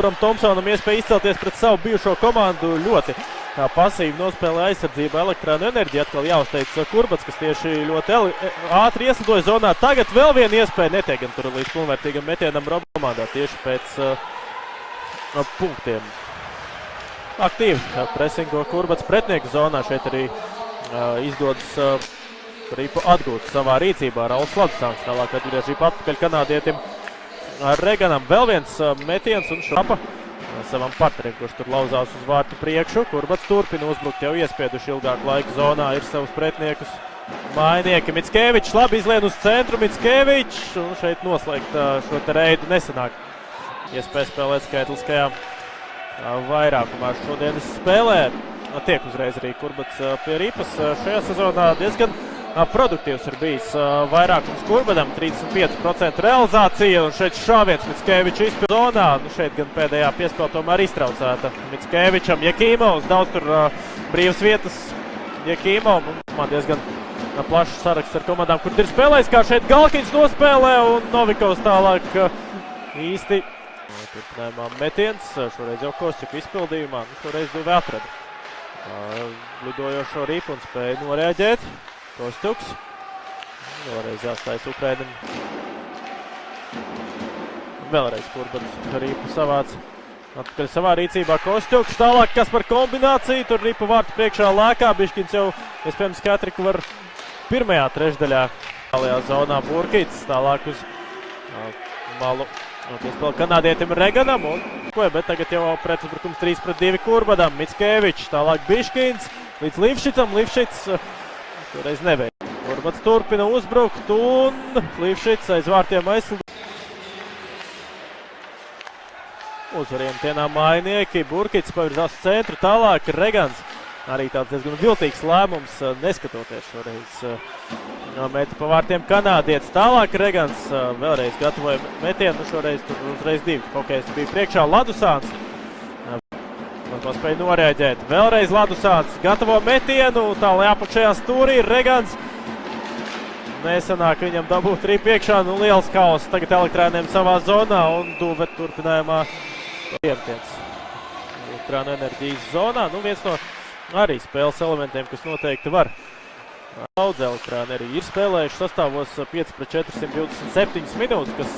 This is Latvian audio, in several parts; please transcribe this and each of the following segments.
Tomsonam iespēja izcelties pret savu bijušo komandu. Ļoti pasīvi nospēlē aizsardzību Elektrānu Enerģiju. Atkal jāuzteic Kurbats, kas tieši ļoti ātri ieslidoja zonā. Tagad vēl viena iespēja, netiek gan tur līdz pilnvērtīgam metienam Roba komandā tieši pēc punktiem. Aktīvi presingo Kurbats pretnieku zonā. Šeit arī izdodas Ripu atgūt savā rīcībā. Rauls Ladusāns tālāk atgriež Ripu atpakaļ kanādietim Reganam. Vēl viens metiens un šapa savam partnerim, kurš tur lauzās uz vārtu priekšu. Kurbats turpina uzbrukt, jau iespieduši ilgāku laiku zonā, ir savus pretniekus mainieki. Mickevičs labi izlien uz centru, Mickevičs, un šeit noslēgt šo te reidu nesanāk. Iespēja spēlēt skaitliskajā vairākumā šodienas spēlē. Tiek uzreiz arī Kurbats pie Ripas. Šajā sezonā diezgan produktīvs ir bijis vairākums Kurbatam, 35% realizācija, un šeit šāviens Mickeviča izpildu zonā. Šeit gan pēdējā piespēle tomēr iztraucēta Mickevičam. Jakīmovs, daudz tur brīvas vietas Jakīmovam. Man diezgan plašs saraksts ar komandām, kur ir spēlējis, kā šeit Galkins nospēlē, un Novikovs tālāk īsti. Turpinājumā metiens, šoreiz jau Kosčuka izpildījumā, šoreiz divi atrada lidojošo Ripu un spēja noreaģēt. Kosčuks. Vēlreiz jāstājas Ukrainam. Vēlreiz Kurbats Ripu savāc. Atpakaļ savā rīcībā Kosčuks. Tālāk kas par kombināciju. Tur Ripa vārtu priekšā lēkā. Biškins jau, iespējams, Katriku var pirmajā trešdaļā. Tālajā zonā Burkits. Tālāk uz malu. Piespēl kanādietim Reganam. Bet tagad jau pretuzbrukums 3-2 Kurbatam. Mickevičs. Tālāk Biškins. Līdz Livšicam. Livšits toreiz neveik. Kurbats turpina uzbrukt un Livšits aiz vārtiem aizslido. Uzvariem tienā mainieki. Burkits pavirzās centru. Tālāk Regans. Arī tāds diezgan viltīgs lēmums, neskatoties šoreiz meta pa vārtiem kanādietis. Tālāk Regans vēlreiz gatavoja metienu. Šoreiz tur uzreiz divi. Hokejs bija priekšā Ladusāns. Spēja noreaģēt. Vēlreiz Ladusāns gatavo metienu. Tālāk apakšējā stūrī Regans. Nesanāk viņam dabūt arī priekšā. Liels kaos tagad Elektrāniem savā zonā un Duvet turpinājumā piemtiens. Elektrānu Enerģijas zonā. Viens no arī spēles elementiem, kas noteikti var. Daudz Elektrāni arī ir spēlējuši sastāvos 5-4 127 minūtes, kas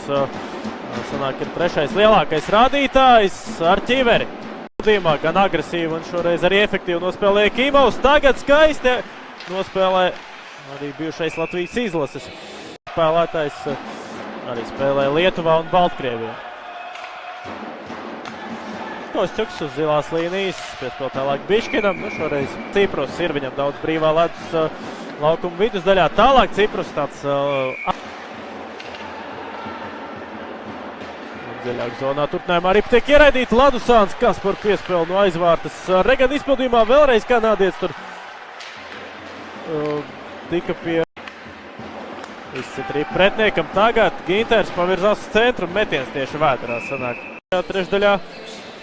sanāk ir trešais lielākais rādītājs ar ķiveri. Gan agresīvi un šoreiz arī efektīvi nospēlēja Jakīmovs. Tagad skaisti nospēlē arī bijušais Latvijas izlases spēlētājs. Arī spēlē Lietuvā un Baltkrievijā. Kosčuks uz zilās līnijas. Piespēl tālāk Biškinam. Šoreiz Ciprus ir viņam daudz brīvā ledus laukuma vidusdaļā. Tālāk Ciprus tāds dziļāk zonā turpinājumā arī tiek ieraidīta Ladusāns, kas par piespēli no aizvārtas. Regan izpildījumā vēlreiz kanādietis tur tika pie izcit arī pretniekam. Tagad Ginters pavirzās uz centru, metiens tieši vēderā sanāk trešdaļā,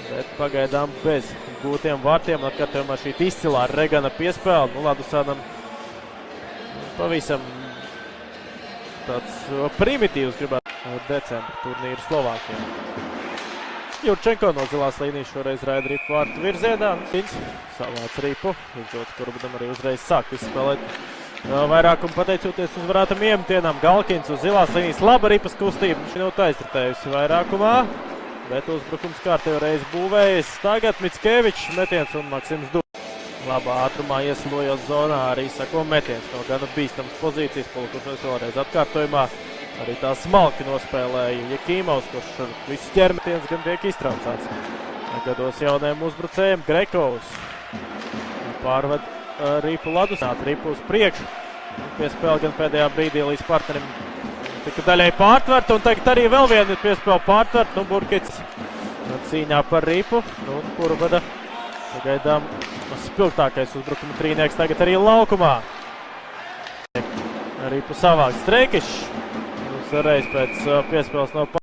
bet pagaidām bez gūtiem vārtiem. Atkārtojumā šī izcilā Regana piespēle. Ladusānam pavisam tāds primitīvs gribētu decembra turnīru Slovākijā. Jurčenko no zilās līnijas šoreiz raida Ripu vārtu virzienā. Viņš savāc Ripu. Izdots Kurbatam arī uzreiz sākt izspēlēt vairākumu pateicoties uzvarētam iemetienam. Galkins uz zilās līnijas. Laba Ripas kustība. Viņš nav aizritējusi vairākumā, bet uzbrukums kārtējo reizi būvējas. Tagad Mickevičs metiens un Maksims Duvet. Labā ātrumā ieslojot zonā arī sako metiens no gana bīstamas pozīcijas. Palikušos vēlreiz atkārtojumā. Arī tā smalki nospēlēja Jakīmovs, kurš ar visu ķermetiens gan tiek iztraucāts. Gados jaunajiem uzbrucējiem Grekovs pārved Ripu Ladusānu. Ripu uz priekšu. Piespēle gan pēdējā brīdī līdz partnerim tika daļai pārtvert, un tagad arī vēl viena ir piespēle pārtvert. Burkits cīņā par Ripu. Kurbada pagaidām spilgtākais uzbrukuma trīnieks tagad arī laukumā. Ripu savāks Streikišs. Uzreiz pēc piespēles no